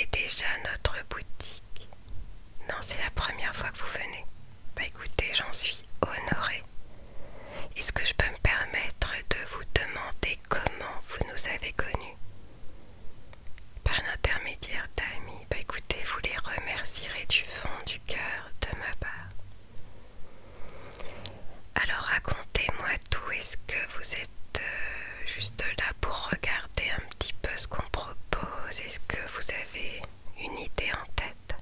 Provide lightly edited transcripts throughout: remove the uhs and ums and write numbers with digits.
connaissiez déjà notre boutique? Non, c'est la première fois que vous venez. Bah écoutez, j'en suis honorée. Est-ce que je peux me permettre de vous demander comment vous nous avez connus? Par l'intermédiaire d'amis. Bah écoutez, vous les remercierez du fond du cœur de ma part. Alors racontez-moi tout. Est-ce que vous êtes juste là pour regarder un petit peu ce qu'on propose? Est-ce que vous avez une idée en tête?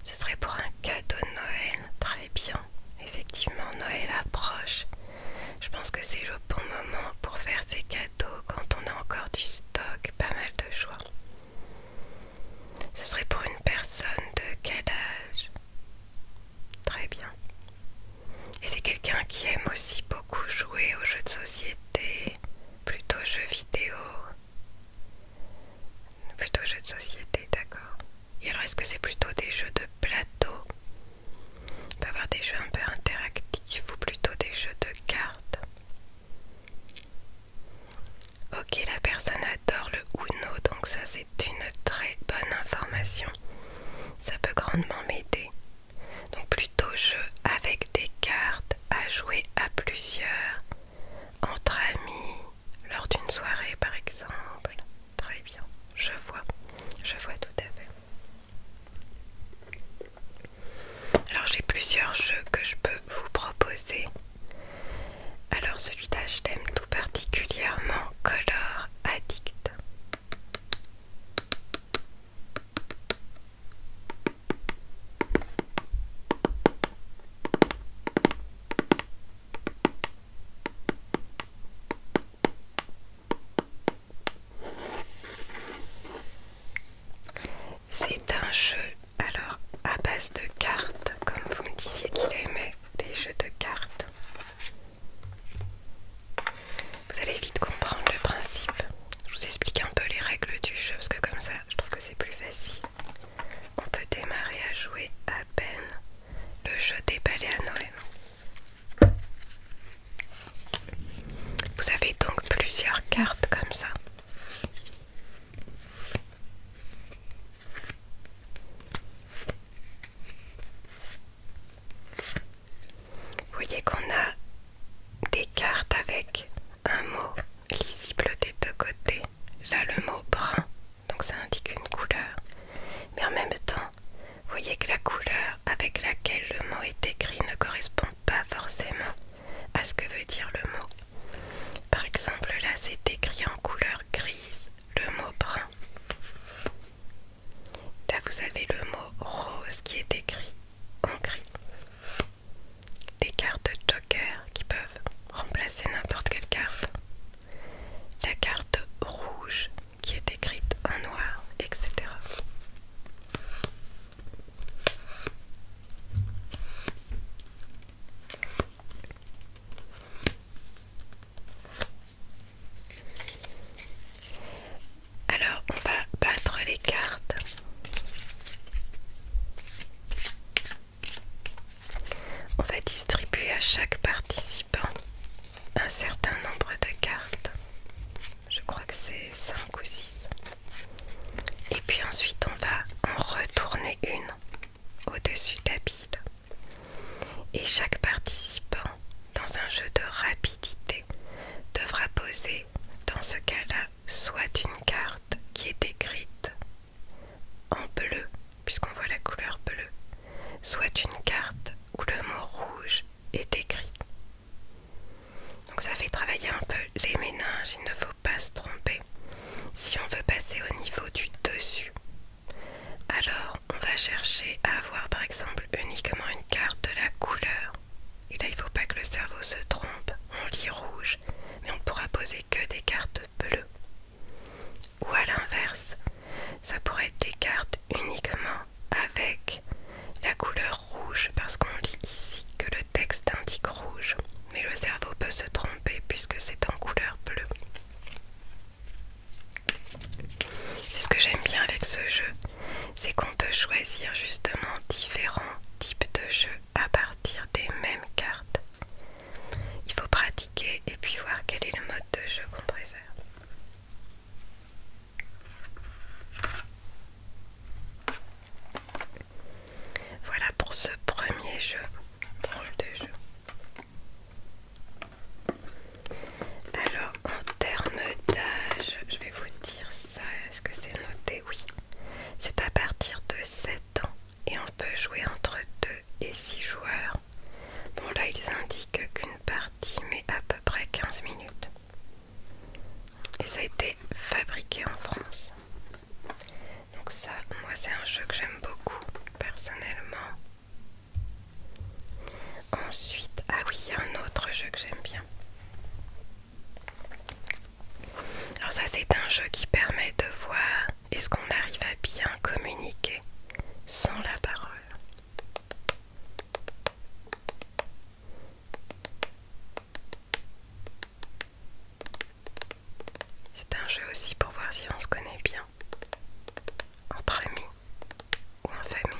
Ce serait pour un cadeau de Noël. Très bien. Effectivement, Noël approche. Je pense que c'est le bon moment pour faire ces cadeaux quand on a encore du stock, pas mal de choix. Ce serait pour une personne de quel âge? Très bien. Et c'est quelqu'un qui aime aussi beaucoup jouer aux jeux de société, plutôt jeux vidéo. Plutôt jeux de société, d'accord. Et alors est-ce que c'est plutôt des jeux de plateau? On peut avoir des jeux un peu interactifs ou plutôt des jeux de cartes. Ok, la personne adore le Uno, donc ça c'est une très bonne information. Ça peut grandement m'aider. Donc plutôt jeu avec des cartes à jouer à plusieurs, entre amis, lors d'une soirée par exemple. Très bien, je vois tout à fait. Alors j'ai plusieurs jeux que je peux vous proposer. Alors celui-là je l'aime tout particulièrement, Color Addict. C'est un jeu alors à base de cartes, comme vous me disiez qu'il aimait les jeux de cartes. Vous allez vite comprendre le principe. Je vous explique un peu les règles du jeu parce que comme ça je trouve que c'est plus facile. On peut démarrer à jouer à peine le jeu déballé à Noël. Vous avez donc plusieurs cartes comme ça. Vous voyez qu'on a des cartes avec un mot lisible des deux côtés. Là le mot brun, donc ça indique une couleur. Mais en même temps, vous voyez que la couleur avec laquelle le mot est écrit ne correspond pas forcément à ce que veut dire le mot. Par exemple là c'est écrit en couleur grise le mot brun. Là vous avez le mot rose qui est écrit en gris. Des cartes joker qui peuvent remplacer n'importe quelle carte. La carte rouge qui est écrite en noir, etc. Alors on va battre les cartes. On va distribuer à chaque participant un certain nombre de cartes. Je crois que c'est 5 ou 6. Et puis ensuite on va en retourner une au-dessus de la pile. Et chaque participant, dans un jeu de rapidité, devra poser, dans ce cas-là, soit une carte qui est écrite en bleu, puisqu'on voit la couleur bleue, soit une carte où le mot rouge est écrit. Donc ça fait travailler un peu les méninges, il ne faut pas se tromper. Si on veut passer au niveau du dessus, alors on va chercher à avoir par exemple uniquement une carte de la couleur. Et là il ne faut pas que le cerveau se trompe, on lit rouge, mais on ne pourra poser que des cartes bleues. Ou à l'inverse, ça pourrait être des cartes uniquement avec la couleur rouge, parce qu'on lit ici que le texte indique rouge, mais le cerveau peut se tromper puisque c'est en couleur bleue. C'est ce que j'aime bien avec ce jeu, c'est qu'on peut choisir justement différents types de jeux à partir des mêmes cartes. Il faut pratiquer et puis voir quel est le mode de jeu qu'on et ça a été fabriqué en France. Donc ça, moi c'est un jeu que j'aime beaucoup personnellement. Ensuite, ah oui, il y a un autre jeu que j'aime bien. Alors ça c'est un jeu qui permet de voir est-ce qu'on arrive à bien communiquer sans la parole. C'est un jeu aussi pour voir si on se connaît bien, entre amis ou en famille.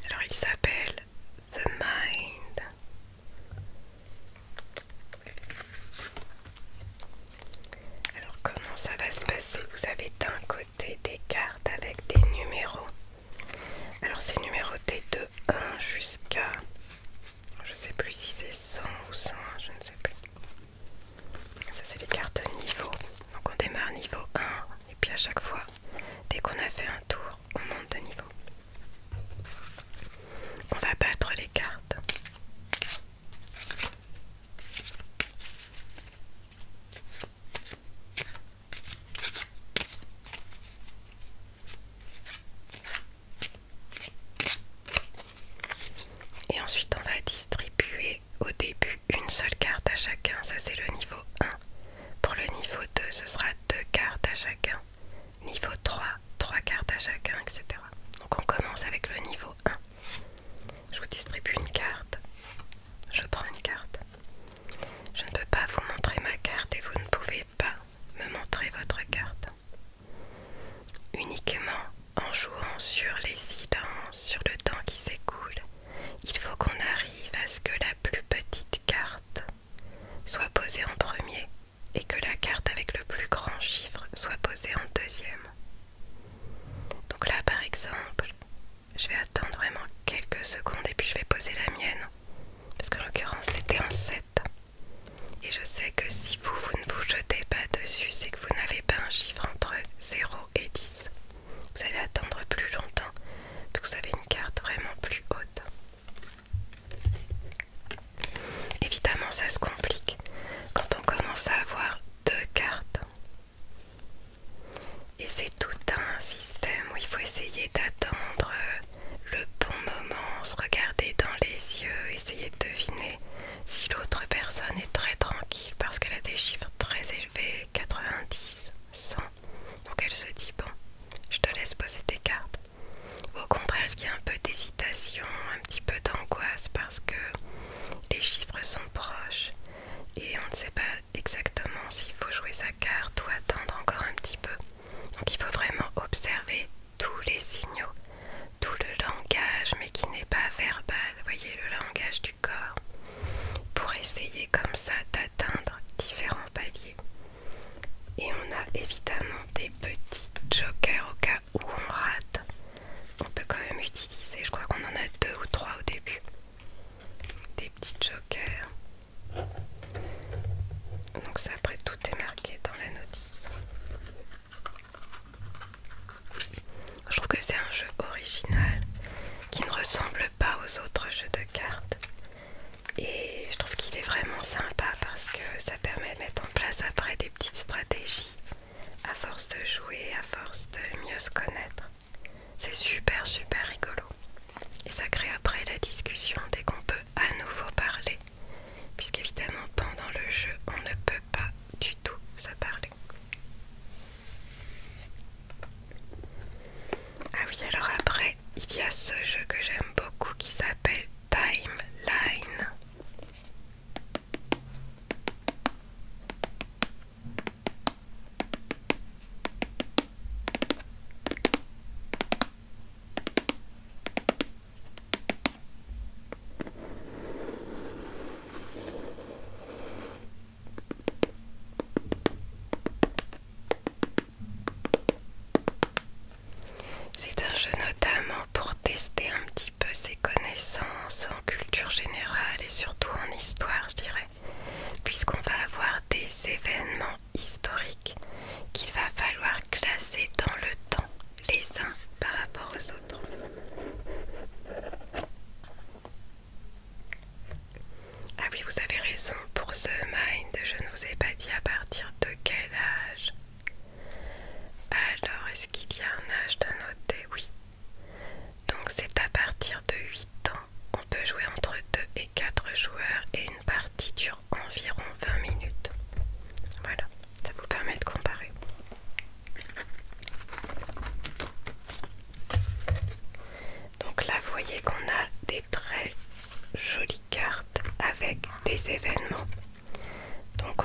Alors il s'appelle The Mind. Alors comment ça va se passer? Vous avez d'un côté des cartes avec des numéros. Alors c'est numéroté de 1 jusqu'à, je sais plus si c'est 100 ou 101, je ne sais plus. Ça c'est les cartes niveau. Donc on démarre niveau 1 et puis à chaque fois, dès qu'on a fait un tour, on monte de niveau. On va battre les cartes. Et ensuite on va distribuer au début une seule carte à chacun, ça c'est le niveau 1. Pour le niveau 2 ce sera 2 cartes à chacun. Niveau 3, 3 cartes à chacun, etc. Donc on commence avec le niveau 1. Je vous distribue une carte. Je prends une carte. Je ne peux pas vous montrer ma carte et vous ne pouvez pas me montrer votre carte. Uniquement en jouant sur les silences, sur le temps qui s'écoule, il faut qu'on arrive à ce que la plus petite carte soit posée en premier et que la carte avec le plus grand chiffre soit posée en deuxième. Donc là par exemple, je vais attendre vraiment quelques secondes et puis je vais poser la mienne. Parce qu'en l'occurrence c'était un 7. Et je sais que si vous ne vous jetez pas dessus, c'est que vous n'avez pas un chiffre entre 0 et 10. Vous allez attendre plus longtemps, puis vous avez une carte vraiment plus haute. Évidemment ça se complique quand on commence à avoir 2 cartes. Et c'est tout un système où il faut essayer d'attendre le bon moment, se regarder dans les yeux, essayer de deviner si l'autre personne est très tranquille parce qu'elle a des chiffres très élevés, 90, 100. Donc elle se dit bon, je te laisse poser tes cartes. Ou au contraire, est-ce qu'il y a un peu d'hésitation, un petit peu d'angoisse parce que les chiffres sont proches,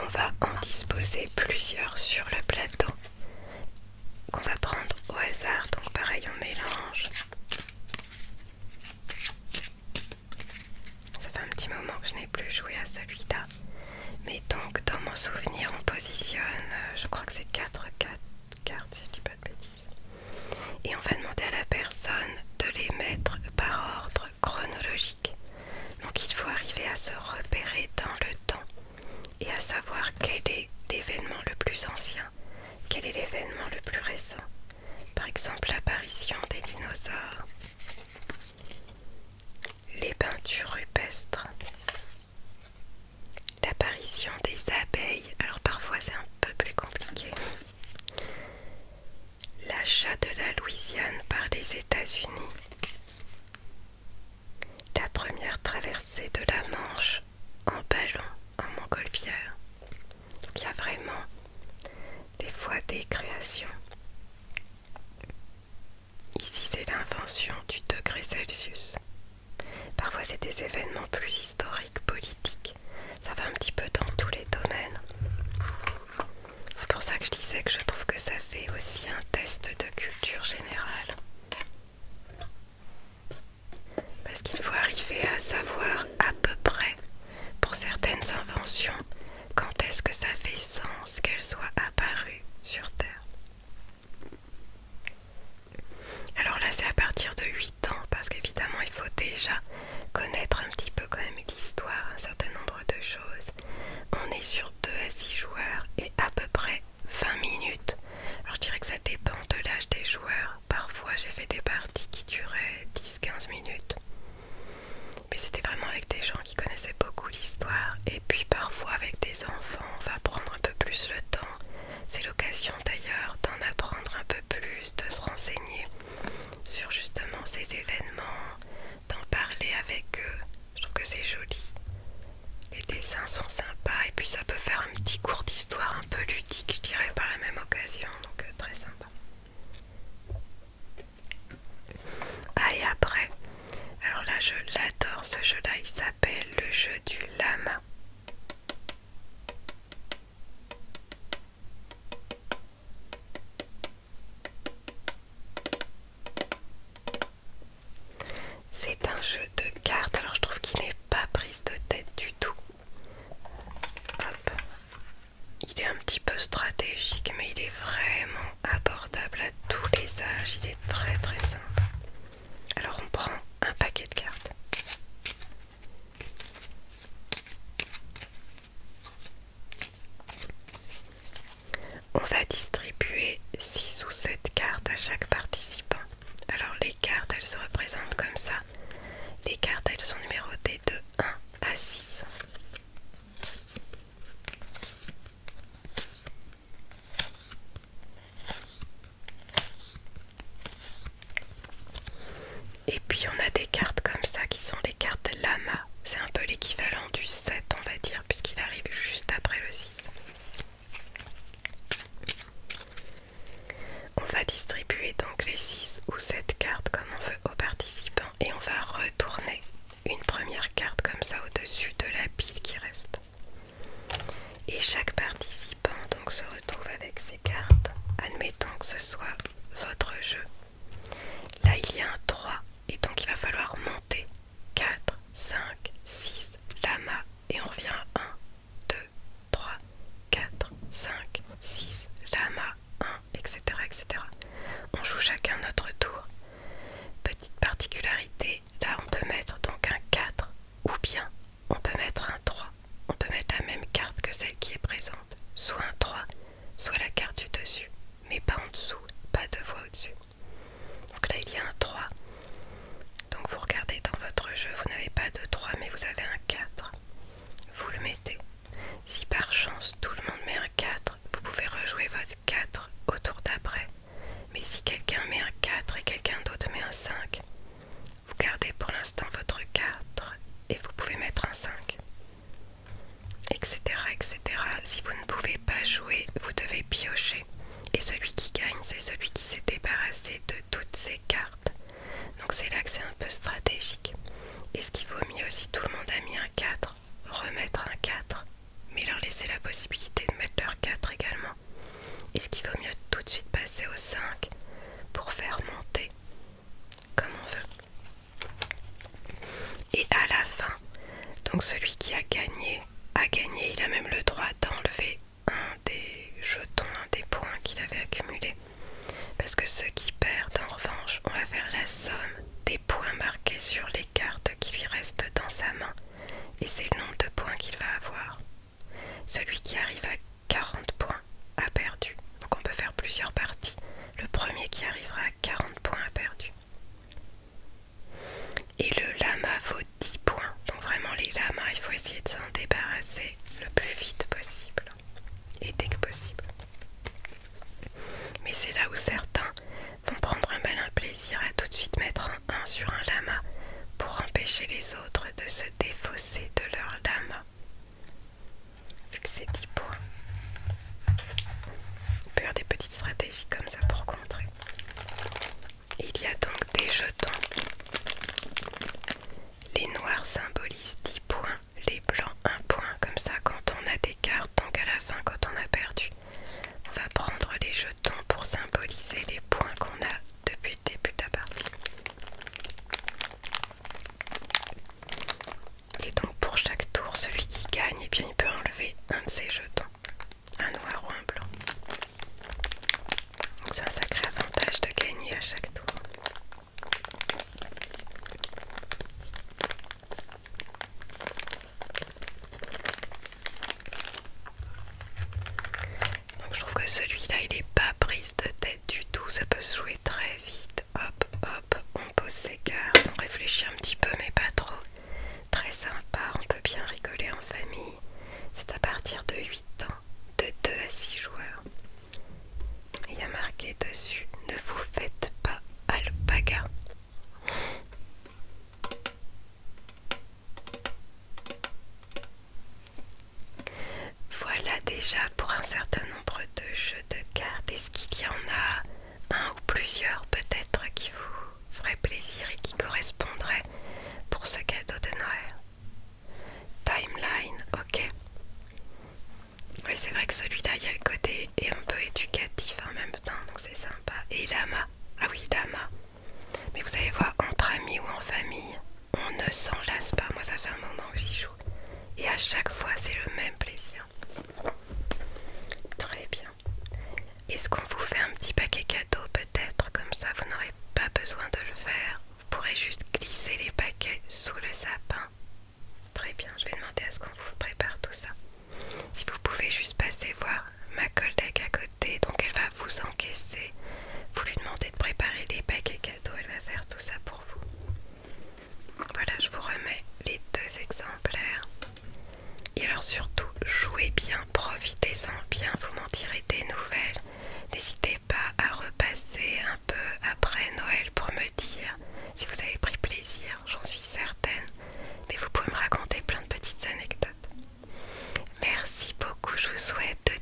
on va en disposer plusieurs sur le plateau qu'on va prendre au hasard. Donc pareil, on mélange. Ça fait un petit moment que je n'ai plus joué à celui-là. Mais donc dans mon souvenir on positionne, je crois que c'est 4 cartes si je dis pas de bêtises. Et on va demander à la personne de les mettre par ordre chronologique. Donc il faut arriver à se repérer dans le temps et à savoir quel est l'événement le plus ancien, quel est l'événement le plus récent. Par exemple l'apparition des dinosaures, les peintures rupestres, l'apparition des abeilles, alors parfois c'est un peu plus compliqué, l'achat de la Louisiane par les États-Unis, la première traversée de la Manche en ballon en montgolfière. Donc il y a vraiment des fois des créations. Ici c'est l'invention du degré Celsius. Parfois c'est des événements plus historiques, politiques. Ça va un petit peu dans tous les domaines. C'est pour ça que je disais que je trouve que ça fait aussi un test de culture générale. Parce qu'il faut arriver à savoir à peu près, pour certaines inventions, quand est-ce que ça fait sens qu'elles soient apparues sur Terre. Alors là c'est à partir de 8 ans, parce qu'évidemment il faut déjà connaître un petit peu quand même l'histoire, un certain nombre de choses. On est sur 2 à 6 joueurs et à peu près 20 minutes. Alors je dirais que ça dépend de l'âge des joueurs. Parfois j'ai fait des parties qui duraient 10-15 minutes. Mais c'était vraiment avec des gens qui connaissaient beaucoup l'histoire. Et puis parfois avec des enfants, on va prendre un peu plus le temps. C'est l'occasion d'ailleurs d'en apprendre un peu plus, de se renseigner sur justement ces événements, d'en parler avec eux. Je trouve que c'est joli. Les dessins sont sympas et puis ça peut faire un petit cours d'histoire un peu ludique, je dirais, par la même occasion. Donc très sympa. Ah et après, alors là je l'adore ce jeu là, il s'appelle le jeu du lama. C'est un jeu de cartes, alors je trouve qu'il n'est pas prise de tête du tout. Hop. Il est un petit peu stratégique mais il est vraiment abordable à tous les âges, il est très très simple. Alors on prend un paquet de cartes. On va distribuer 6 ou 7 cartes à chaque participant. Alors les cartes elles se représentent comme ça. Les cartes elles sont numérotées de 1 à 6. Et puis on a des cartes comme ça qui sont les cartes lama. C'est un peu l'équivalent du 7 on va dire puisqu'il arrive juste après le 6. On va distribuer donc les 6 ou 7 cartes comme on veut aux participants et on va retourner une première carte comme ça au-dessus de la pile qui reste. Et chaque participant donc se retrouve avec ses cartes. Admettons que ce soit votre jeu. Là il y a un 3 et donc il va falloir monter 4, 5, 6, lama et on revient à 1, 2, 3, 4, 5, 6, lama, 1, etc. etc. On joue chacun notre tour. Petite particularité, là on peut mettre donc un 4 ou bien on peut mettre un 3. On peut mettre la même carte que celle qui est présente. Soit un 3, soit la carte du dessus. Mais pas en dessous, pas 2 fois au-dessus. Donc là il y a un 3. Donc vous regardez laisser la possibilité de mettre leur 4 également. Est-ce qu'il vaut mieux tout de suite passer au 5 pour faire monter comme on veut? Et à la fin, donc celui qui a gagné, il a même le droit d'enlever un des jetons, un des points qu'il avait accumulés. Parce que ceux qui perdent, en revanche, on va faire la somme des points marqués sur les cartes qui lui restent dans sa main. Et c'est le nombre de points qu'il va avoir. Celui qui arrive à 40 points a perdu. Donc on peut faire plusieurs parties. Le premier qui arrivera à 40 points a perdu. Et le lama vaut 10 points. Donc vraiment les lamas, il faut essayer de s'en débarrasser le plus vite possible. Et dès que possible. Mais c'est là où certains vont prendre un malin plaisir à tout de suite mettre un 1 sur un lama pour empêcher les autres de se défausser de leur lama. Vu que c'est 10 points. On peut faire des petites stratégies comme ça pour contrer. Il y a donc des jetons. Les noirs symbolisent 10 points, les blancs 1 point. Comme ça, quand on a des cartes, donc à la fin, quand on a perdu, on va prendre les jetons pour symboliser les points qu'on a depuis le début de la partie. Et donc pour chaque tour, celui qui gagne, eh bien, il peut enlever un de ses jetons, un noir ou un blanc. Donc c'est un sacré avantage de gagner à chaque tour. Donc je trouve que celui-là, il n'est pas prise de tête du tout, ça peut se jouer très vite. Hop, hop, on pose ses cartes, on réfléchit un petit peu mais pas trop. Très sympa, on peut bien rigoler en famille. C'est à partir de 8 ans, de 2 à 6 joueurs. Il y a marqué dessus, ne vous faites pas alpaga. Voilà déjà pour un certain nombre de jeux de cartes. Est-ce qu'il y en a un ou plusieurs peut-être qui vous ferait plaisir et qui correspondrait pour ce cadeau de Noël? Timeline, ok. Oui, c'est vrai que celui-là, il y a le côté et un peu éducatif en même temps, donc c'est sympa. Et lama, ah oui, lama. Mais vous allez voir, entre amis ou en famille, on ne s'en lasse pas. Moi, ça fait un moment que j'y joue. Et à chaque fois, c'est le même plaisir. Très bien. Est-ce qu'on vous fait un petit paquet cadeau peut-être? Comme ça, vous n'aurez pas besoin de le faire. Vous pourrez juste glisser les paquets sous le sapin. Très bien, je vais demander à ce qu'on vous prépare tout ça. Si vous pouvez juste passer voir ma collègue à côté, donc elle va vous encaisser. Vous lui demandez de préparer les paquets cadeaux, elle va faire tout ça pour vous. Voilà, je vous remets les 2 exemplaires. Et alors surtout, jouez bien, profitez-en bien, vous m'en direz des nouvelles. N'hésitez pas à repasser un peu après Noël pour me dire si vous avez pris plaisir, j'en suis certaine. Mais vous pouvez me raconter plein de petites anecdotes. Merci beaucoup, je vous souhaite de